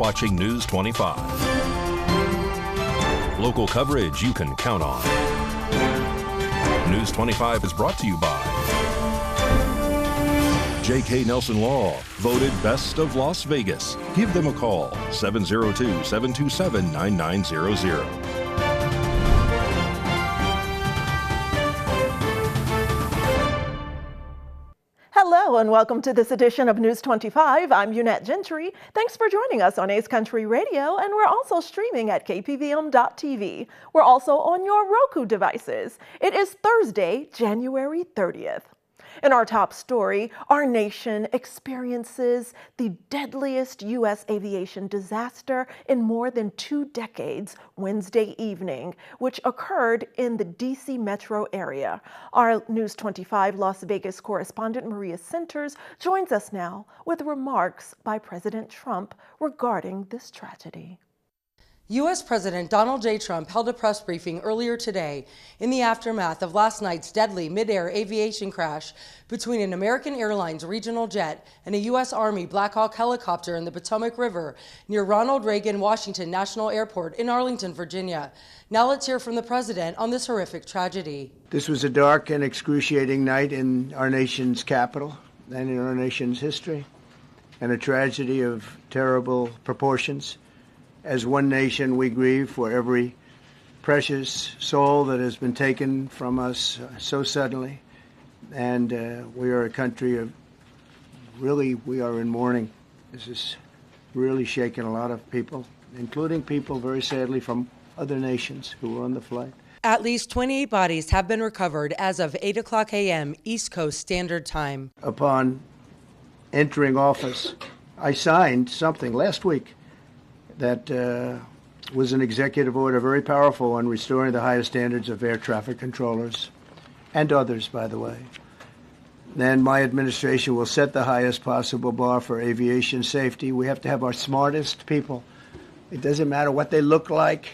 watching News 25. Local coverage you can count on. News 25 is brought to you by J.K. Nelson Law, voted Best of Las Vegas. Give them a call, 702-727-9900. Hello and welcome to this edition of News 25. I'm Unette Gentry. Thanks for joining us on Ace Country Radio, and we're also streaming at KPVM.TV. We're also on your Roku devices. It is Thursday, January 30th. In our top story, our nation experiences the deadliest U.S. aviation disaster in more than 2 decades Wednesday evening, which occurred in the D.C. metro area. Our News 25 Las Vegas correspondent Maria Centers joins us now with remarks by President Trump regarding this tragedy. U.S. President Donald J. Trump held a press briefing earlier today in the aftermath of last night's deadly mid-air aviation crash between an American Airlines regional jet and a U.S. Army Black Hawk helicopter in the Potomac River near Ronald Reagan Washington National Airport in Arlington, Virginia. Now let's hear from the president on this horrific tragedy. This was a dark and excruciating night in our nation's capital and in our nation's history, and a tragedy of terrible proportions. As one nation, we grieve for every precious soul that has been taken from us so suddenly. And we are a country of, really, we are in mourning. This is really shaking a lot of people, including people, very sadly, from other nations who were on the flight. At least 28 bodies have been recovered as of 8 o'clock a.m. East Coast Standard Time. Upon entering office, I signed something last week that was an executive order, very powerful, on restoring the highest standards of air traffic controllers and others, by the way. Then my administration will set the highest possible bar for aviation safety. We have to have our smartest people. It doesn't matter what they look like,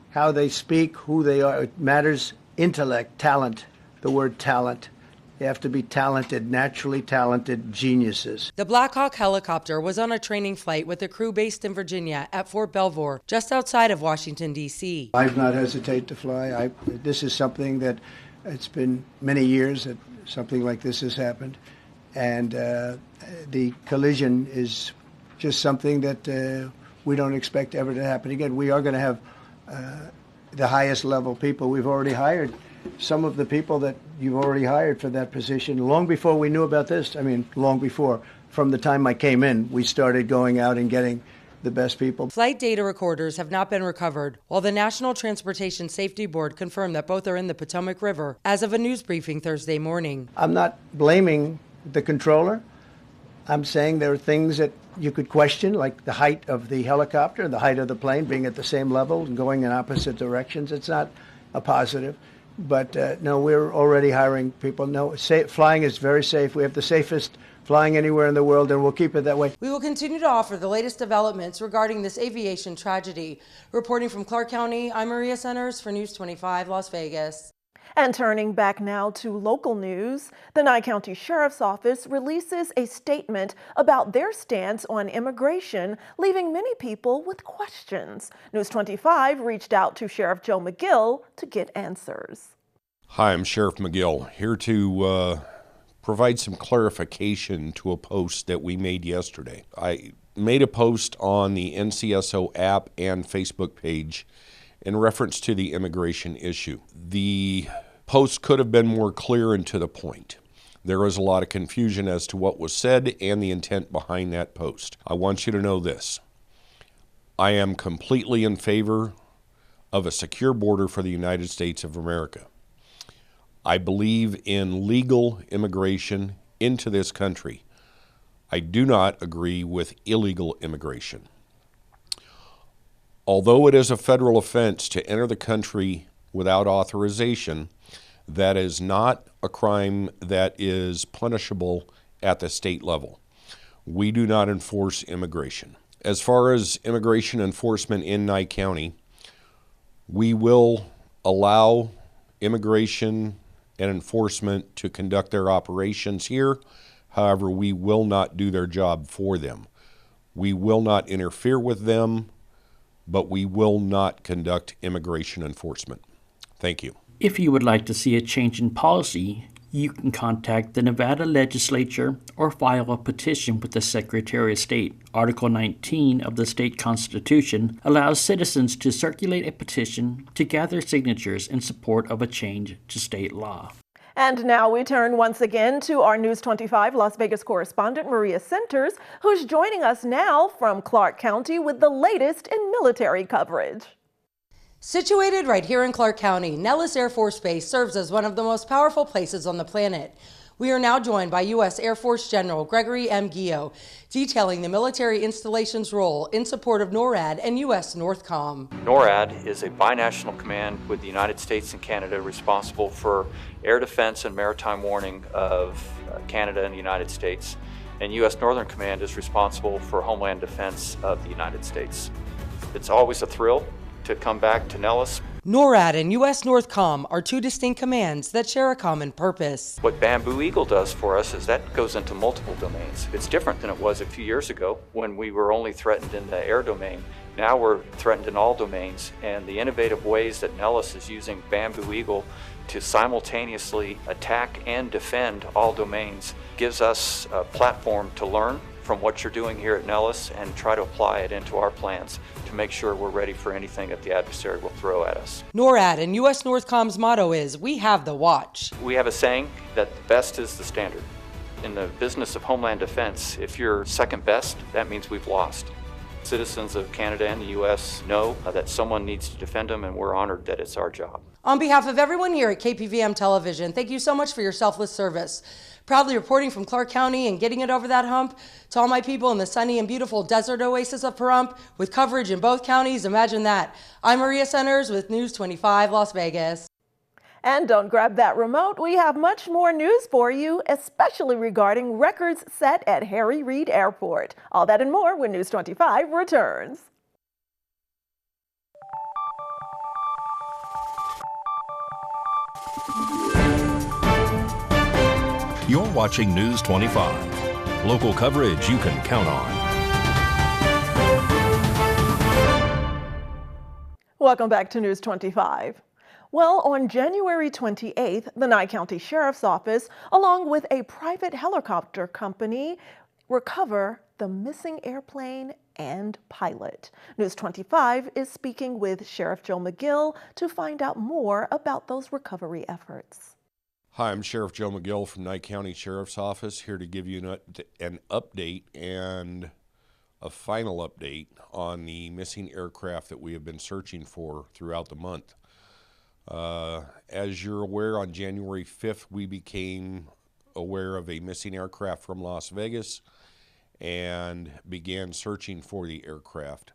how they speak, who they are. It matters intellect, talent, the word talent. You have to be talented, naturally talented geniuses. The Black Hawk helicopter was on a training flight with a crew based in Virginia at Fort Belvoir, just outside of Washington, D.C. I've not hesitated to fly. This is something that it's been many years that something like this has happened. And the collision is just something that we don't expect ever to happen again. We are going to have the highest level people. We've already hired some of the people that you've already hired for that position long before we knew about this. I mean, long before. From the time I came in, we started going out and getting the best people. Flight data recorders have not been recovered, while the National Transportation Safety Board confirmed that both are in the Potomac River as of a news briefing Thursday morning. I'm not blaming the controller. I'm saying there are things that you could question, like the height of the helicopter, the height of the plane being at the same level and going in opposite directions. It's not a positive. But no, we're already hiring people. No, flying is very safe. We have the safest flying anywhere in the world, and we'll keep it that way. We will continue to offer the latest developments regarding this aviation tragedy. Reporting from Clark County, I'm Maria Centers for News 25 Las Vegas. And turning back now to local news, the Nye County Sheriff's Office releases a statement about their stance on immigration, leaving many people with questions. News 25 reached out to Sheriff Joe McGill to get answers. Hi, I'm Sheriff McGill, here to provide some clarification to a post that we made yesterday. I made a post on the NCSO app and Facebook page in reference to the immigration issue. The post could have been more clear and to the point. There was a lot of confusion as to what was said and the intent behind that post. I want you to know this. I am completely in favor of a secure border for the United States of America. I believe in legal immigration into this country. I do not agree with illegal immigration. Although it is a federal offense to enter the country without authorization, that is not a crime that is punishable at the state level. We do not enforce immigration. As far as immigration enforcement in Nye County, we will allow immigration and enforcement to conduct their operations here. However, we will not do their job for them. We will not interfere with them, but we will not conduct immigration enforcement. Thank you. If you would like to see a change in policy, you can contact the Nevada legislature or file a petition with the Secretary of State. Article 19 of the state constitution allows citizens to circulate a petition to gather signatures in support of a change to state law. And now we turn once again to our News 25 Las Vegas correspondent, Maria Centers, who's joining us now from Clark County with the latest in military coverage. Situated right here in Clark County, Nellis Air Force Base serves as one of the most powerful places on the planet. We are now joined by U.S. Air Force General Gregory M. Gio, detailing the military installation's role in support of NORAD and U.S. NORTHCOM. NORAD is a binational command with the United States and Canada responsible for air defense and maritime warning of Canada and the United States. And U.S. Northern Command is responsible for homeland defense of the United States. It's always a thrill to come back to Nellis. NORAD and U.S. NORTHCOM are two distinct commands that share a common purpose. What Bamboo Eagle does for us is that goes into multiple domains. It's different than it was a few years ago when we were only threatened in the air domain. Now we're threatened in all domains, and the innovative ways that Nellis is using Bamboo Eagle to simultaneously attack and defend all domains gives us a platform to learn from what you're doing here at Nellis and try to apply it into our plans to make sure we're ready for anything that the adversary will throw at us. NORAD and U.S. NORTHCOM's motto is, "We have the watch." We have a saying that the best is the standard. In the business of homeland defense, if you're second best, that means we've lost. Citizens of Canada and the U.S. know that someone needs to defend them, and we're honored that it's our job. On behalf of everyone here at KPVM Television, thank you so much for your selfless service. Proudly reporting from Clark County and getting it over that hump, to all my people in the sunny and beautiful desert oasis of Pahrump, with coverage in both counties, imagine that. I'm Maria Centers with News 25 Las Vegas. And don't grab that remote. We have much more news for you, especially regarding records set at Harry Reid Airport. All that and more when News 25 returns. You're watching News 25. Local coverage you can count on. Welcome back to News 25. Well, on January 28th, the Nye County Sheriff's Office, along with a private helicopter company, recover the missing airplane and pilot. News 25 is speaking with Sheriff Joe McGill to find out more about those recovery efforts. Hi, I'm Sheriff Joe McGill from Nye County Sheriff's Office, here to give you an update and a final update on the missing aircraft that we have been searching for throughout the month. As you're aware, on January 5th, we became aware of a missing aircraft from Las Vegas and began searching for the aircraft.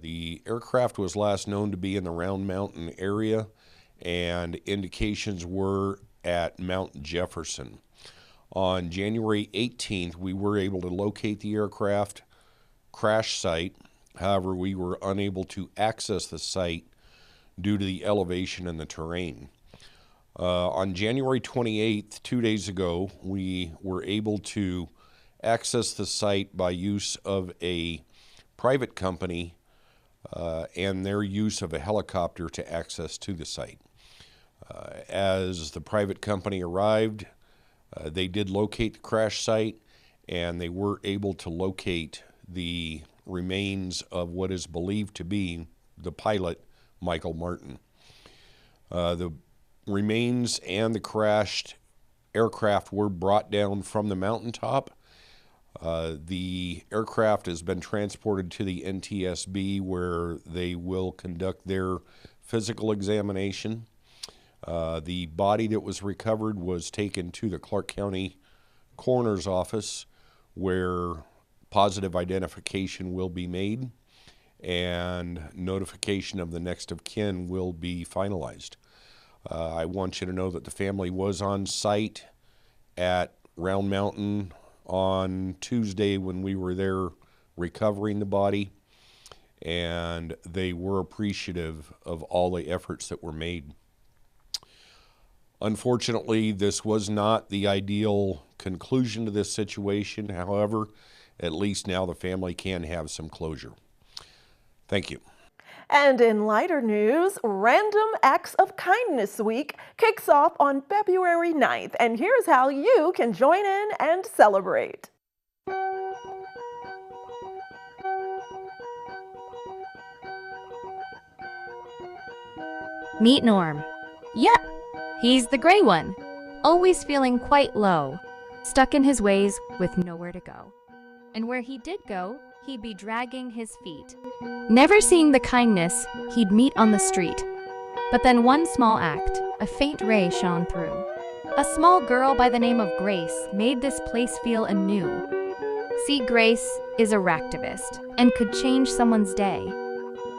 The aircraft was last known to be in the Round Mountain area, and indications were at Mount Jefferson. On January 18th, we were able to locate the aircraft crash site. However, we were unable to access the site due to the elevation in the terrain. On January 28th, 2 days ago, we were able to access the site by use of a private company and their use of a helicopter to access to the site. As the private company arrived, they did locate the crash site, and they were able to locate the remains of what is believed to be the pilot, Michael Martin. The remains and the crashed aircraft were brought down from the mountaintop. The aircraft has been transported to the NTSB, where they will conduct their physical examination. The body that was recovered was taken to the Clark County Coroner's Office, where positive identification will be made and notification of the next of kin will be finalized. I want you to know that the family was on site at Round Mountain on Tuesday when we were there recovering the body, and they were appreciative of all the efforts that were made. Unfortunately, this was not the ideal conclusion to this situation. However, at least now the family can have some closure. Thank you. And in lighter news, Random Acts of Kindness Week kicks off on February 9th, and here's how you can join in and celebrate. Meet Norm. Yep, he's the gray one, always feeling quite low, stuck in his ways with nowhere to go. And where he did go, he'd be dragging his feet, never seeing the kindness he'd meet on the street. But then one small act, a faint ray shone through. A small girl by the name of Grace made this place feel anew. See, Grace is a ractivist and could change someone's day.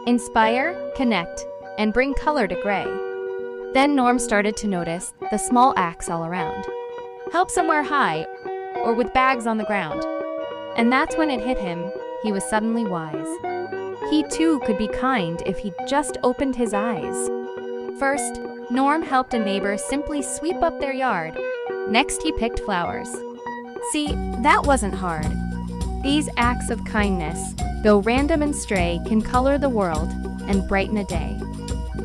Inspire, connect, and bring color to gray. Then Norm started to notice the small acts all around. Help somewhere high or with bags on the ground. And that's when it hit him, he was suddenly wise. He too could be kind if he just opened his eyes. First, Norm helped a neighbor simply sweep up their yard. Next, he picked flowers. See, that wasn't hard. These acts of kindness, though random and stray, can color the world and brighten a day.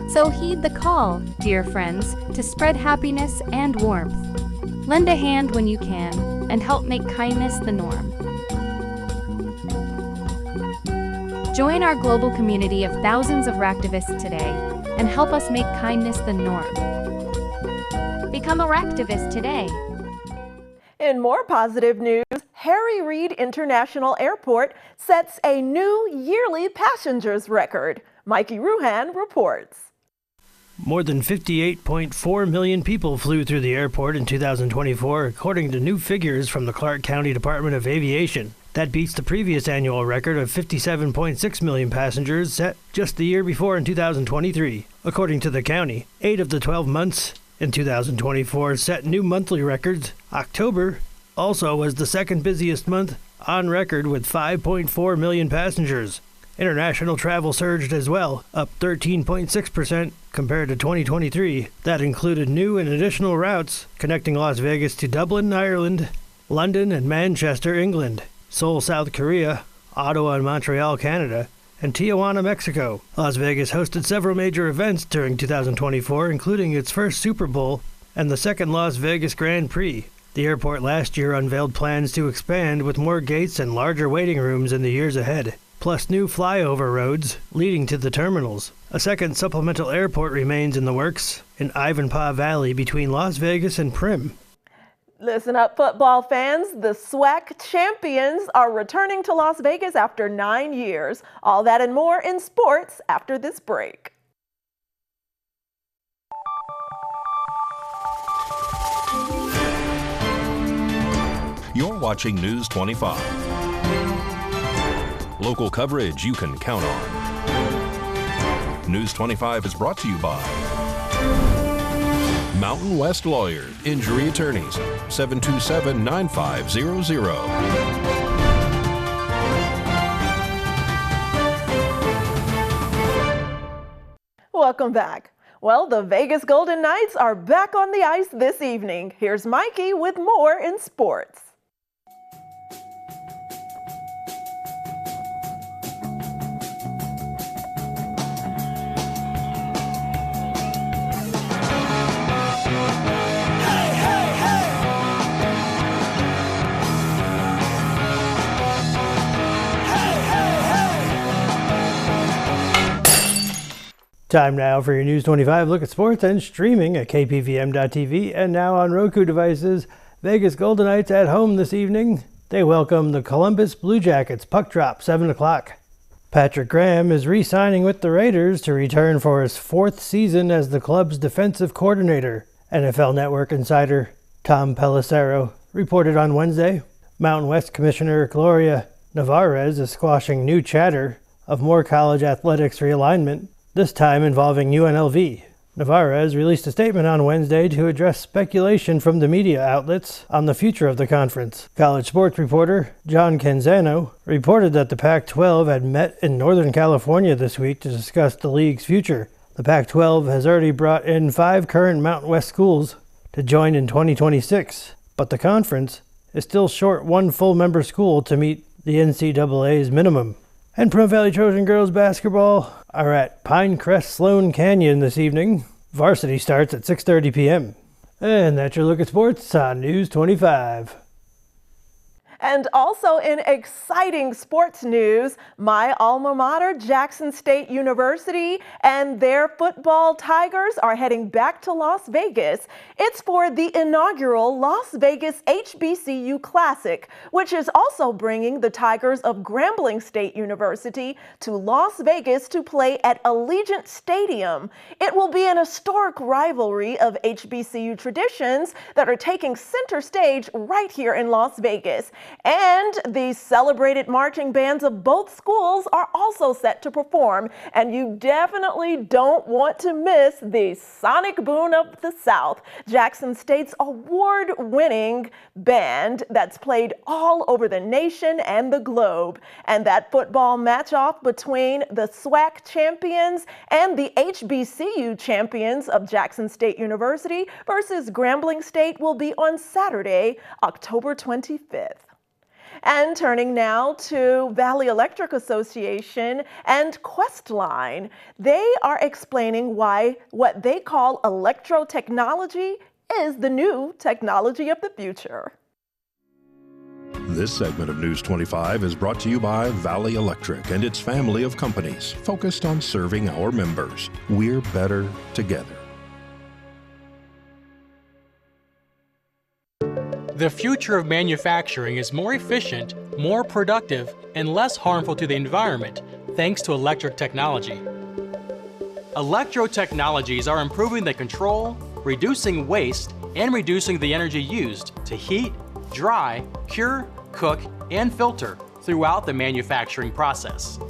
So heed the call, dear friends, to spread happiness and warmth. Lend a hand when you can, and help make kindness the norm. Join our global community of thousands of ractivists today, and help us make kindness the norm. Become a ractivist today. In more positive news, Harry Reid International Airport sets a new yearly passengers record. Mikey Ruhan reports. More than 58.4 million people flew through the airport in 2024, according to new figures from the Clark County Department of Aviation. That beats the previous annual record of 57.6 million passengers set just the year before in 2023. According to the county, 8 of the 12 months in 2024 set new monthly records. October also was the second busiest month on record with 5.4 million passengers. International travel surged as well, up 13.6% compared to 2023. That included new and additional routes connecting Las Vegas to Dublin, Ireland, London and Manchester, England, Seoul, South Korea, Ottawa and Montreal, Canada, and Tijuana, Mexico. Las Vegas hosted several major events during 2024, including its first Super Bowl and the second Las Vegas Grand Prix. The airport last year unveiled plans to expand with more gates and larger waiting rooms in the years ahead, plus new flyover roads leading to the terminals. A second supplemental airport remains in the works in Ivanpah Valley between Las Vegas and Pahrump. Listen up, football fans. The SWAC champions are returning to Las Vegas after 9 years. All that and more in sports after this break. You're watching News 25. Local coverage you can count on. News 25 is brought to you by Mountain West Lawyer, Injury Attorneys, 727-9500. Welcome back. Well, the Vegas Golden Knights are back on the ice this evening. Here's Mikey with more in sports. Time now for your News 25 look at sports and streaming at KPVM.TV and now on Roku devices. Vegas Golden Knights at home this evening. They welcome the Columbus Blue Jackets. Puck drop, 7 o'clock. Patrick Graham is re-signing with the Raiders to return for his 4th season as the club's defensive coordinator. NFL Network insider Tom Pelissero reported on Wednesday. Mountain West Commissioner Gloria Navarez is squashing new chatter of more college athletics realignment, this time involving UNLV. Navarez released a statement on Wednesday to address speculation from the media outlets on the future of the conference. College sports reporter John Canzano reported that the Pac-12 had met in Northern California this week to discuss the league's future. The Pac-12 has already brought in 5 current Mountain West schools to join in 2026, but the conference is still short 1 full member school to meet the NCAA's minimum. And Pahrump Valley Trojan girls basketball are at Pinecrest Sloan Canyon this evening. Varsity starts at 6:30 p.m. And that's your look at sports on News 25. And also in exciting sports news, my alma mater, Jackson State University, and their football Tigers are heading back to Las Vegas. It's for the inaugural Las Vegas HBCU Classic, which is also bringing the Tigers of Grambling State University to Las Vegas to play at Allegiant Stadium. It will be an historic rivalry of HBCU traditions that are taking center stage right here in Las Vegas. And the celebrated marching bands of both schools are also set to perform, and you definitely don't want to miss the Sonic Boom of the South, Jackson State's award-winning band that's played all over the nation and the globe. And that football match-off between the SWAC champions and the HBCU champions of Jackson State University versus Grambling State will be on Saturday, October 25th. And turning now to Valley Electric Association and Questline. They are explaining why what they call electro-technology is the new technology of the future. This segment of News 25 is brought to you by Valley Electric and its family of companies focused on serving our members. We're better together. The future of manufacturing is more efficient, more productive, and less harmful to the environment thanks to electric technology. Electro technologies are improving the control, reducing waste, and reducing the energy used to heat, dry, cure, cook, and filter throughout the manufacturing process.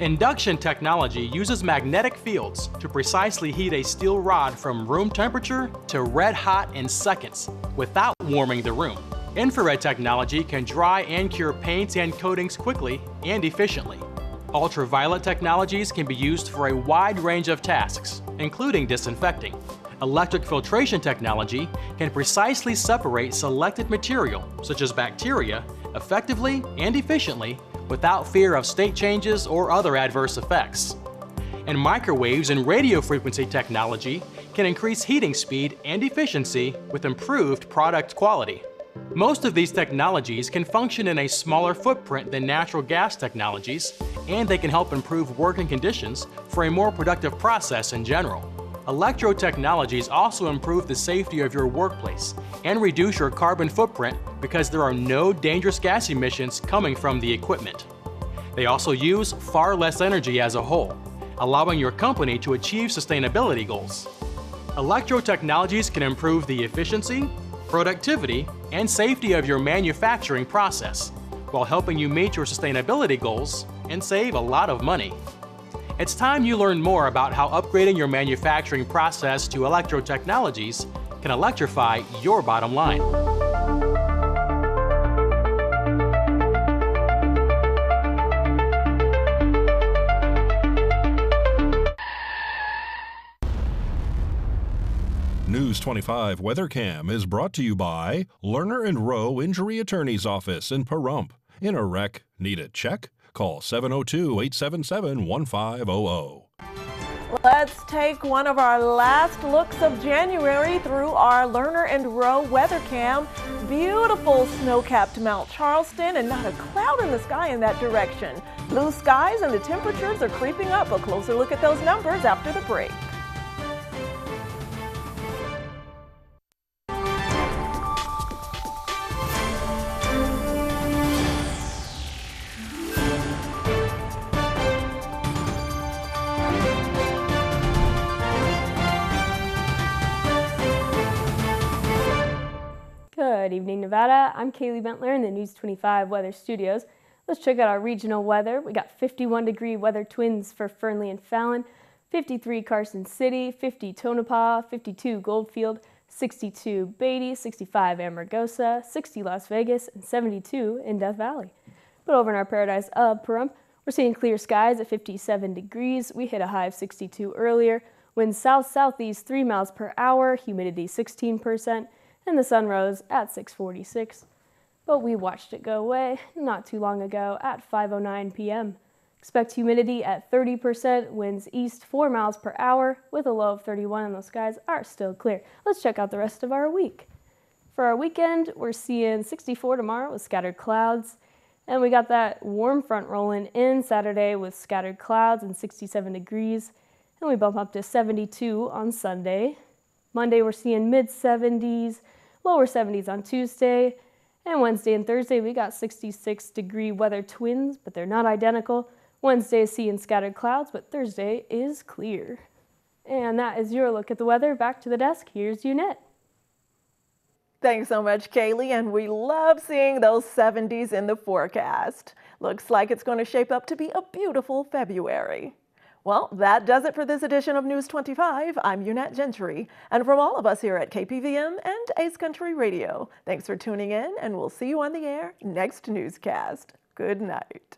Induction technology uses magnetic fields to precisely heat a steel rod from room temperature to red hot in seconds without warming the room. Infrared technology can dry and cure paints and coatings quickly and efficiently. Ultraviolet technologies can be used for a wide range of tasks, including disinfecting. Electric filtration technology can precisely separate selected material, such as bacteria, effectively and efficiently without fear of state changes or other adverse effects. And microwaves and radio frequency technology can increase heating speed and efficiency with improved product quality. Most of these technologies can function in a smaller footprint than natural gas technologies, and they can help improve working conditions for a more productive process in general. Electro technologies also improve the safety of your workplace and reduce your carbon footprint because there are no dangerous gas emissions coming from the equipment. They also use far less energy as a whole, allowing your company to achieve sustainability goals. Electro technologies can improve the efficiency, productivity, and safety of your manufacturing process, while helping you meet your sustainability goals and save a lot of money. It's time you learn more about how upgrading your manufacturing process to electro technologies can electrify your bottom line. News 25 WeatherCam is brought to you by Lerner and Rowe Injury Attorney's Office in Pahrump. In a wreck, need a check? Call 702-877-1500. Let's take one of our last looks of January through our Lerner and Rowe weather cam. Beautiful snow-capped Mount Charleston and not a cloud in the sky in that direction. Blue skies and the temperatures are creeping up. A closer look at those numbers after the break. Good evening, Nevada. I'm Kaylee Bentler in the News 25 Weather Studios. Let's check out our regional weather. We got 51-degree weather twins for Fernley and Fallon, 53 Carson City, 50 Tonopah, 52 Goldfield, 62 Beatty, 65 Amargosa, 60 Las Vegas, and 72 in Death Valley. But over in our paradise of Pahrump, we're seeing clear skies at 57 degrees. We hit a high of 62 earlier. Winds south-southeast 3 miles per hour, humidity 16%. And the sun rose at 6:46. but we watched it go away not too long ago at 5:09 p.m. Expect humidity at 30%, winds east 4 miles per hour with a low of 31, and those skies are still clear. Let's check out the rest of our week. For our weekend, we're seeing 64 tomorrow with scattered clouds, and we got that warm front rolling in Saturday with scattered clouds and 67 degrees, and we bump up to 72 on Sunday. Monday, we're seeing mid-70s, lower 70s on Tuesday, and Wednesday and Thursday, we got 66-degree weather twins, but they're not identical. Wednesday is seeing scattered clouds, but Thursday is clear. And that is your look at the weather. Back to the desk. Here's Unette. Thanks so much, Kaylee, and we love seeing those 70s in the forecast. Looks like it's going to shape up to be a beautiful February. Well, that does it for this edition of News 25. I'm Unette Gentry, and from all of us here at KPVM and Ace Country Radio, thanks for tuning in, and we'll see you on the air next newscast. Good night.